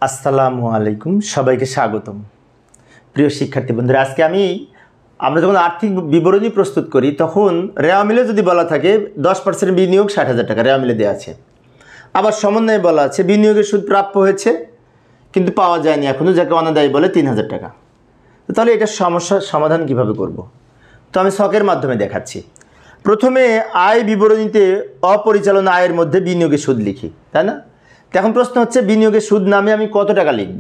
আসসালামু আলাইকুম, সবাইকে স্বাগতম। প্রিয় শিক্ষার্থী বন্ধুরা, আজকে আমরা যখন আর্থিক বিবরণী প্রস্তুত করি তখন রেওয়া মিলে যদি বলা থাকে 10% বিনিয়োগ 60,000 টাকা রেওয়া মিলে দেওয়া আছে। আবার সমন্বয়ে বলা আছে বিনিয়োগের সুদ প্রাপ্য হয়েছে কিন্তু পাওয়া যায়নি এখনও, যাকে অনাদায়ী বলে 3,000 টাকা। তাহলে এটা সমস্যার সমাধান কিভাবে করব? তো আমি ছকের মাধ্যমে দেখাচ্ছি। প্রথমে আয় বিবরণীতে অপরিচালনা আয়ের মধ্যে বিনিয়োগের সুদ লিখি, তাই না? এখন প্রশ্ন হচ্ছে বিনিয়োগের সুদ নামে আমি কত টাকা লিখব?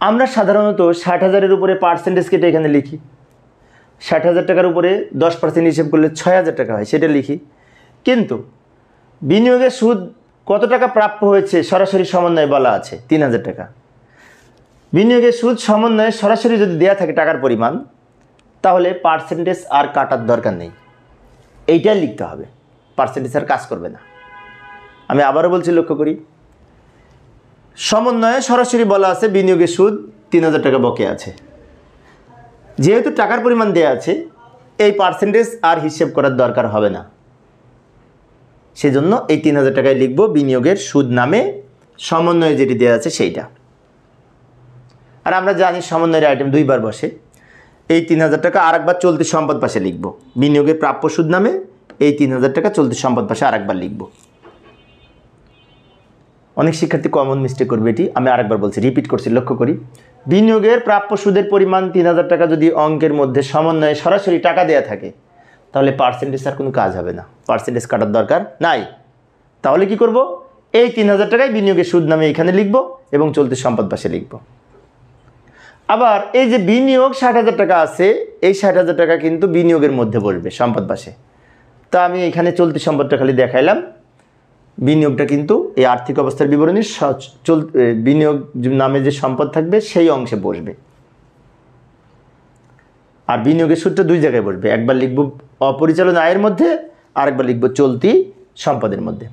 আমরা সাধারণত 60,000-এর উপরে পার্সেন্টেজ কেটে এখানে লিখি। 60,000 টাকার উপরে 10% হিসেব করলে 6,000 টাকা হয়, সেটা লিখি। কিন্তু বিনিয়োগের সুদ কত টাকা প্রাপ্য হয়েছে সরাসরি সমন্বয়ে বলা আছে 3,000 টাকা। বিনিয়োগের সুদ সমন্বয়ে সরাসরি যদি দেওয়া থাকে টাকার পরিমাণ, তাহলে পার্সেন্টেজ আর কাটার দরকার নেই, এইটাই লিখতে হবে, পার্সেন্টেজ আর কাজ করবে না। আমি আবারও বলছি, লক্ষ্য করি, সমন্বয়ে সরাসরি বলা আছে বিনিয়োগের সুদ 3,000 টাকা বকেয়া আছে। যেহেতু টাকার পরিমাণ দেওয়া আছে, এই পার্সেন্টেজ আর হিসেব করার দরকার হবে না, সেজন্য এই 3,000 টাকায় লিখব বিনিয়োগের সুদ নামে সমন্বয়ে যেটি দেওয়া আছে সেইটা। আর আমরা জানি সমন্বয়ের আইটেম দুইবার বসে। এই 3,000 টাকা আরেকবার চলতি সম্পদ পাশে লিখব। বিনিয়োগের প্রাপ্য সুদ নামে এই 3,000 টাকা চলতি সম্পদ পাশে আরেকবার লিখব। অনেক শিক্ষার্থী কমন মিস্টেক করবে এটি, আমি আরেকবার বলছি, রিপিট করছি, লক্ষ্য করি। বিনিয়োগের প্রাপ্য সুদের পরিমাণ 3,000 টাকা যদি অঙ্কের মধ্যে সমন্বয়ে সরাসরি টাকা দেওয়া থাকে, তাহলে পার্সেন্টেজ আর কোনো কাজ হবে না, পার্সেন্টেজ কাটার দরকার নাই। তাহলে কি করব? এই 3,000 টাকায় বিনিয়োগের সুদ নামে এখানে লিখব এবং চলতি সম্পদ পাশে লিখব। আবার এই যে বিনিয়োগ 60,000 টাকা আছে, এই 60,000 টাকা কিন্তু বিনিয়োগের মধ্যে বসবে সম্পদ পাশে। তা আমি এখানে চলতি সম্পদটা খালি দেখাইলাম, বিনিয়োগটা কিন্তু এই আর্থিক অবস্থার বিবরণীর বিনিয়োগ নামে যে সম্পদ থাকবে সেই অংশে বসবে। আর বিনিয়োগের সুদটা দুই জায়গায় বসবে, একবার লিখব অপরিচালনা আয়ের মধ্যে, আরেকবার লিখব চলতি সম্পদের মধ্যে।